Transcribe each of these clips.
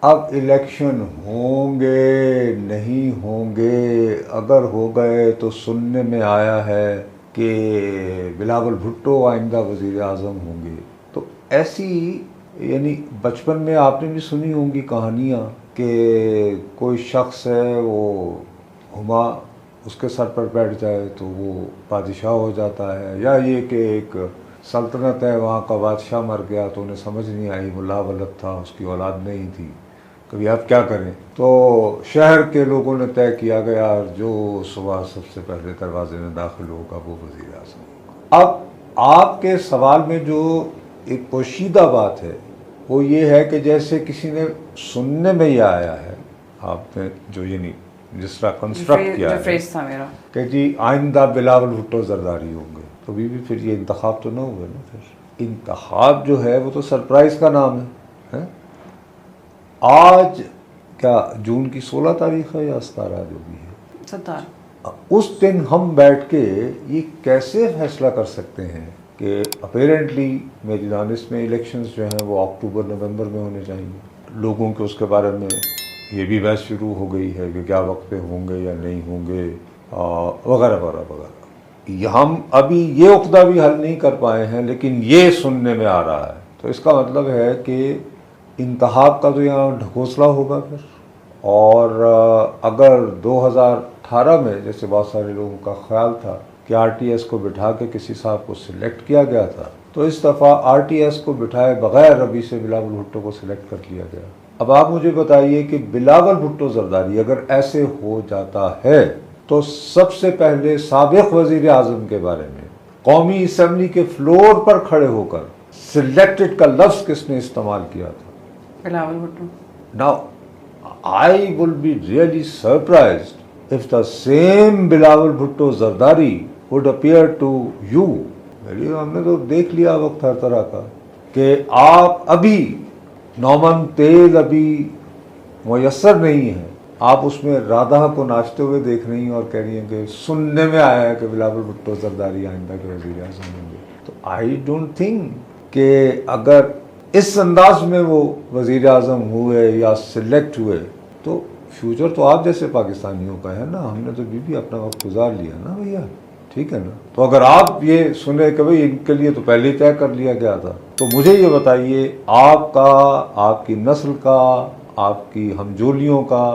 अब इलेक्शन होंगे नहीं होंगे, अगर हो गए तो सुनने में आया है कि बिलावल भुट्टो आइंदा वज़ीर आज़म होंगे। तो ऐसी, यानी बचपन में आपने भी सुनी होंगी कहानियाँ कि कोई शख्स है वो हुमा उसके सर पर बैठ जाए तो वो बादशाह हो जाता है, या ये कि एक सल्तनत है वहाँ का बादशाह मर गया तो उन्हें समझ नहीं आई, मुल्ला वलद था उसकी औलाद नहीं थी, कभी आप क्या करें। तो शहर के लोगों ने तय किया गया जो सुबह सबसे पहले दरवाजे में दाखिल होगा वो वज़ीर आज़म। अब आपके सवाल में जो एक पोशीदा बात है वो ये है कि जैसे किसी ने सुनने में ही आया है, आपने जो ये नहीं जिस तरह कंस्ट्रक्ट किया है था मेरा कि जी आइंदा बिलावल भुट्टो जरदारी होंगे, तो भी फिर ये इंतखाब तो ना हुए ना। फिर इंतखाब जो है वो तो सरप्राइज का नाम है? आज क्या जून की 16 तारीख है या 17 जो भी है, 17, उस दिन हम बैठ के ये कैसे फैसला कर सकते हैं कि अपेरेंटली मेरी दानिश में इलेक्शंस जो हैं वो अक्टूबर नवंबर में होने चाहिए। लोगों के उसके बारे में ये भी बहस शुरू हो गई है कि क्या वक्त पे होंगे या नहीं होंगे वगैरह वगैरह वगैरह। हम अभी ये उक़्दा भी हल नहीं कर पाए हैं, लेकिन ये सुनने में आ रहा है। तो इसका मतलब है कि इंतखाब का तो यहाँ ढकोसला होगा फिर। और अगर 2018 में जैसे बहुत सारे लोगों का ख्याल था कि आरटीएस को बिठा के किसी साहब को सिलेक्ट किया गया था, तो इस दफ़ा आरटीएस को बिठाए बगैर अभी से बिलावल भुट्टो को सिलेक्ट कर लिया गया। अब आप मुझे बताइए कि बिलावल भुट्टो जरदारी अगर ऐसे हो जाता है तो सबसे पहले साबिक वज़ीर आज़म के बारे में कौमी असम्बली के फ्लोर पर खड़े होकर सिलेक्टेड का लफ्ज़ किसने इस्तेमाल किया था? Bilawal Bhutto. Now, I will be really surprised if the same Bilawal Bhutto Zardari would appear to you। हमने तो देख लिया वक्त हर तरह का कि आप अभी नौमन तेल अभी मुयसर नहीं है, आप उसमें राधा को नाचते हुए देख रही हैं और कह रही हैं कि सुनने में आया है कि बिलावल भुट्टो जरदारी आइंदा के वज़ीर आज़म होंगे। तो आई डोंट थिंक कि अगर इस अंदाज में वो वज़ीर आज़म हुए या सिलेक्ट हुए तो फ्यूचर तो आप जैसे पाकिस्तानियों का है ना। हमने तो भी अपना वक्त गुजार लिया ना भैया, ठीक है ना। तो अगर आप ये सुने कि भाई इनके लिए तो पहले ही तय कर लिया गया था, तो मुझे ये बताइए आपका, आपकी नस्ल का, आपकी हमजोलियों का,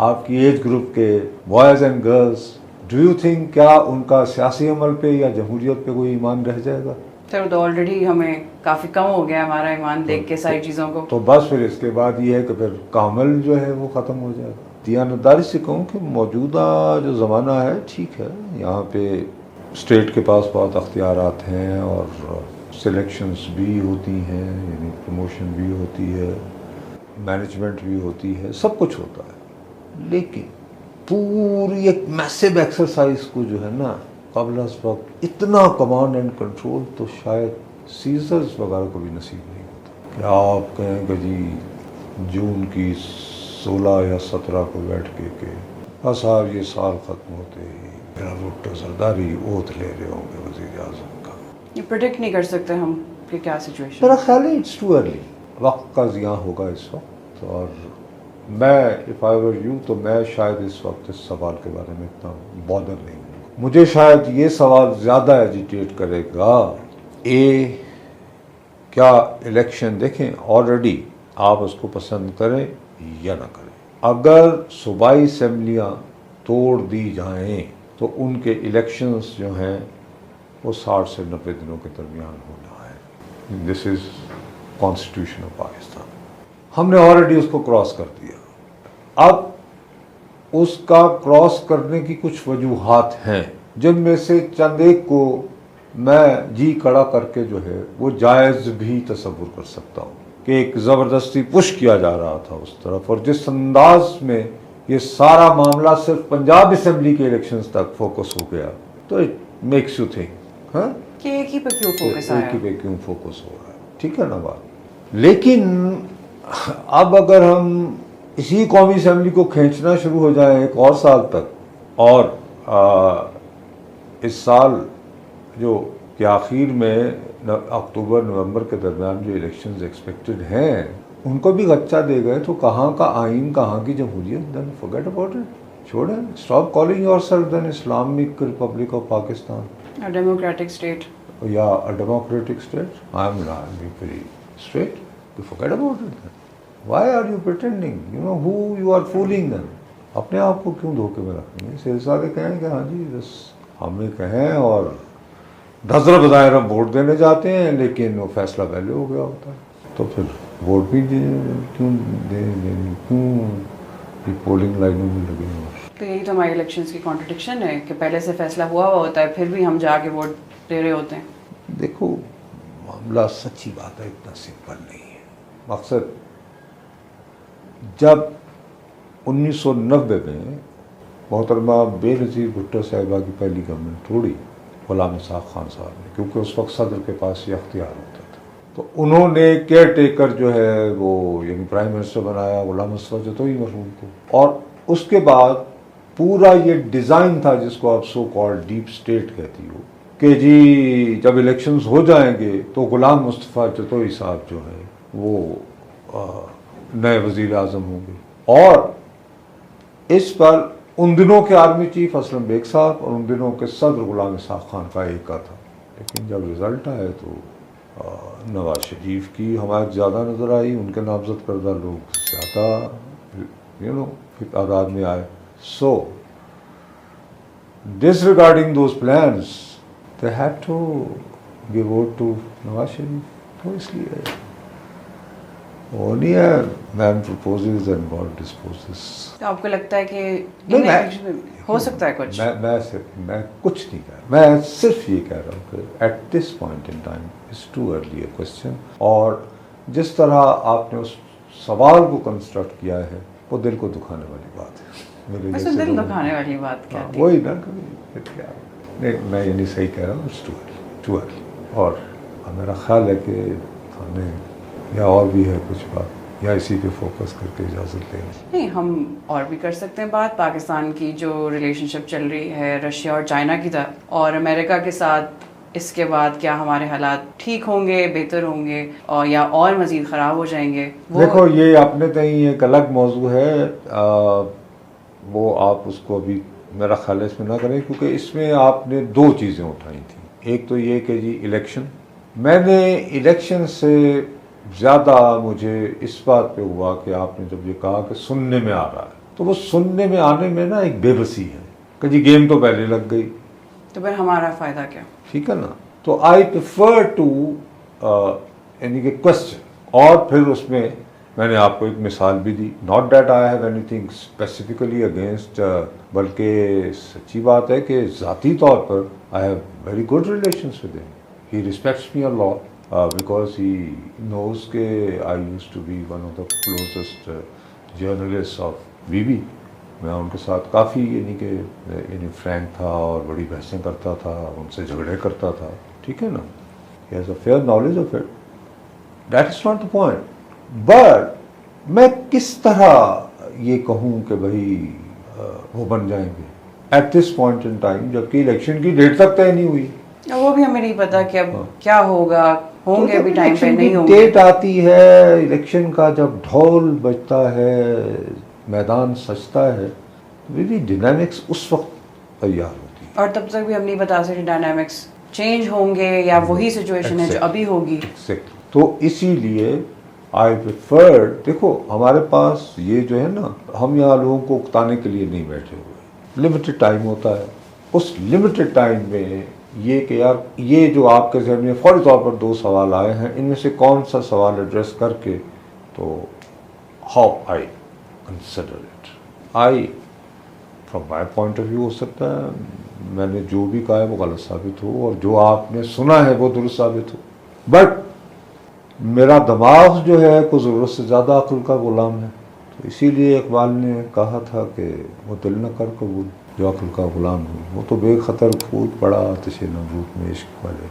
आपकी एज ग्रुप के boys and girls, do you think क्या उनका सियासी अमल पे या जमहूरियत पे कोई ईमान रह जाएगा? सर तो ऑलरेडी हमें काफ़ी कम हो गया हमारा ईमान देख के सारी चीज़ों को। तो बस फिर इसके बाद ये है कि फिर कामल जो है वो ख़त्म हो जाएगा। दियानतदारी से कहूँ कि मौजूदा जो ज़माना है ठीक है, यहाँ पे स्टेट के पास बहुत अख्तियारात हैं और सिलेक्शंस भी होती हैं, यानी प्रमोशन भी होती है, मैनेजमेंट भी होती है, सब कुछ होता है। लेकिन पूरी एक मैसिव एक्सरसाइज को जो है ना क़ब्ल अज़ वक्त इतना कमांड एंड कंट्रोल तो शायद सीजर्स वगैरह को भी नसीब नहीं होता। क्या आप कहें कि जी जून की 16 या 17 को बैठ के बस साहब ये साल ख़त्म होते ही बिलावल भुट्टो जरदारी ओथ ले रहे होंगे वज़ीर आज़म का। ये प्रेडिक्ट नहीं कर सकते हम कि क्या सिचुएशन। मेरा ख्याल है इट्स टू अर्ली, वक्त का ज़िया होगा इस वक्त। और मैं इफ़ आई वर यू तो मैं शायद इस वक्त इस सवाल के बारे में इतना बॉदर नहीं हूँ। मुझे शायद ये सवाल ज़्यादा एजिटेट करेगा क्या इलेक्शन देखें ऑलरेडी आप उसको पसंद करें या ना करें, अगर सूबाई असम्बलियाँ तोड़ दी जाएं तो उनके इलेक्शंस जो हैं वो 60 से 90 दिनों के दरमियान होना है। This is constitution of Pakistan. हमने ऑलरेडी उसको क्रॉस कर दिया। अब उसका क्रॉस करने की कुछ वजूहात हैं जिनमें से चंद एक को मैं जी खड़ा करके जो है वो जायज़ भी तसव्वुर कर सकता हूँ कि एक ज़बरदस्ती पुश किया जा रहा था उस तरफ, और जिस अंदाज में ये सारा मामला सिर्फ पंजाब असम्बली के इलेक्शंस तक फोकस हो गया तो इट मेक्स यू थिंक कि एक ही पे क्यों फोकस आया, एक ही पे क्यों फोकस हो रहा है, ठीक है ना बात। लेकिन अब अगर हम इसी कौमी असम्बली को खींचना शुरू हो जाए एक और साल तक, और इस साल जो कि आखिर में अक्टूबर नवंबर के दरमियान जो इलेक्शंस एक्सपेक्टेड हैं उनको भी गच्चा दे गए तो कहाँ का आइन, कहाँ की जमहूरियत? देन फॉरगेट अबाउट इट, छोड़ें। Stop calling yourself then Islamic republic of Pakistan A democratic state. या a democratic state. I am very straight, you forget about it. Why are you pretending? You know who you are fooling then. अपने आप को क्यों धोखे में रखेंगे? सिलसिले कहें कि हाँ जी बस हमें कहें और धजर बजाय हम वोट देने जाते हैं, लेकिन वो फैसला पहले हो गया होता है। तो फिर वोट भी क्यों ये पोलिंग लाइनों में लगे हैं? तो यही तो हमारे इलेक्शंस की कॉन्ट्रडिक्शन है कि पहले से फैसला हुआ होता है, फिर भी हम जाके वोट दे रहे होते हैं। देखो मामला सच्ची बात है, इतना सिंपल नहीं है। मकसद जब 1990 में मोहतरमा बेनज़ीर भुट्टो साहिबा की पहली गवर्नमेंट तोड़ी गुलाम इसाक खान साहब ने, क्योंकि उस वक्त सदर के पास ये अख्तियार होता था, तो उन्होंने केयर टेकर जो है वो यानी प्राइम मिनिस्टर बनाया गुलाम मुस्तफा जतोई मरहूम को। और उसके बाद पूरा ये डिज़ाइन था जिसको आप सो कॉल्ड डीप स्टेट कहती हो कि जी जब इलेक्शंस हो जाएंगे तो गुलाम मुस्तफा जतोई साहब जो है वो नए वज़ीर आज़म होंगे। और इस पर उन दिनों के आर्मी चीफ असलम बेग साहब और उन दिनों के सदर गुलाम इसाक खान का एक का था। लेकिन जब रिज़ल्ट आया तो नवाज शरीफ की हमायत ज़्यादा नज़र आई, उनके नामजद करदा लोग ज़्यादा तादाद में आए। So disregarding those plans they had to give vote to Nawaz Sharif. तो इसलिए वो नहीं है man proposes and God disposes. तो आपको लगता है कि नहीं, हो सकता है कुछ? मैं कुछ नहीं कह रहा, मैं सिर्फ ये कह रहा हूँ कि at this point in time is too early a question. और जिस तरह आपने उस सवाल को कंस्ट्रक्ट किया है वो दिल को दुखाने वाली बात है। मेरे वैसे दिल दुखाने वाली बात क्या थी? वही ना, फिर क्या? नहीं, मैं ये नहीं सही कह रहा हूँ, इट्स टू अर्ली। और मेरा ख्याल है कि हमें या और भी है कुछ बात, या इसी पे फोकस करके इजाज़त लें? नहीं, हम और भी कर सकते हैं बात। पाकिस्तान की जो रिलेशनशिप चल रही है रशिया और चाइना की तरफ और अमेरिका के साथ, इसके बाद क्या हमारे हालात ठीक होंगे, बेहतर होंगे और या और मज़ीद ख़राब हो जाएंगे? देखो ये अपने तहीं एक अलग मौजू है, वो आप उसको अभी मेरा ख्याल है इसमें ना करें, क्योंकि इसमें आपने दो चीज़ें उठाई थी। एक तो ये कि जी इलेक्शन, मैंने इलेक्शन से ज़्यादा मुझे इस बात पे हुआ कि आपने जब ये कहा कि सुनने में आ रहा है, तो वो सुनने में आने में ना एक बेबसी है कि जी गेम तो पहले लग गई, तो फिर हमारा फ़ायदा क्या? ठीक है ना। तो आई प्रेफर टू यानी कि क्वेश्चन, और फिर उसमें मैंने आपको एक मिसाल भी दी। Not that I have anything specifically against, बल्कि सच्ची बात है कि ज़ाती तौर पर I have very good relations with him. He respects me a lot because he knows के I used to be one of the closest journalists of बीबी। मैं उनके साथ काफ़ी यानी फ्रैंक था और बड़ी बहसें करता था, उनसे झगड़े करता था, ठीक है ना। He has a fair knowledge of it. That is not the point. But मैं किस तरह ये कहूँ कि भाई वो बन जाएंगे at this point in time, जबकि इलेक्शन की डेट तक तय नहीं हुई। वो भी हमें नहीं पता कि अब क्या होगा, होंगे भी टाइम पे, नहीं होंगे। डेट आती है इलेक्शन का, जब ढोल बजता है, मैदान सजता है, तो डायनामिक्स उस वक्त तैयार होती है। और तब तक भी हम नहीं बता सकते डायनामिक्स चेंज होंगे या वही सिचुएशन है जो अभी होगी। तो इसीलिए आई प्रेफर, देखो हमारे पास ये जो है ना, हम यहाँ लोगों को उकताने के लिए नहीं बैठे हुए। लिमिटेड टाइम होता है, उस लिमिटेड टाइम में ये कि यार ये जो आपके जहन में फौरी तौर पर दो सवाल आए हैं, इनमें से कौन सा सवाल एड्रेस करके, तो how I consider it, I from my point of view हो सकता है मैंने जो भी कहा है वो गलत साबित हो और जो आपने सुना है वो दुरुस्त साबित हो, बट मेरा दिमाग जो है को ज़रूरत से ज़्यादा अक्ल का गुलाम है। तो इसीलिए इकबाल ने कहा था कि वो दिल न कर कबूल जो अक्ल का गुलाम हो, वो तो बेखतर कूद पड़ा आतिश नमरूद में इश्क वाले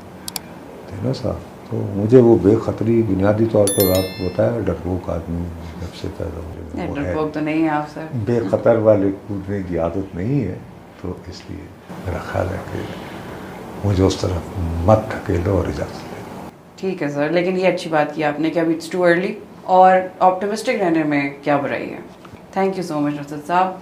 थे ना साहब। तो मुझे वो बेखतरी बुनियादी तौर पर आपको बताया, डरपोक आदमी जब से पैदा हो, डरपोक तो नहीं है आप सर, बेखतर वाले कूदने की आदत नहीं है। तो इसलिए मेरा ख्याल है कि मुझे उस तरफ मत धकेलो और इजाज़त दे। ठीक है सर, लेकिन ये अच्छी बात की आपने कि अभी इट्स टू अर्ली और ऑप्टिमिस्टिक रहने में क्या बुराई है। Thank you so much Nusrat साहब।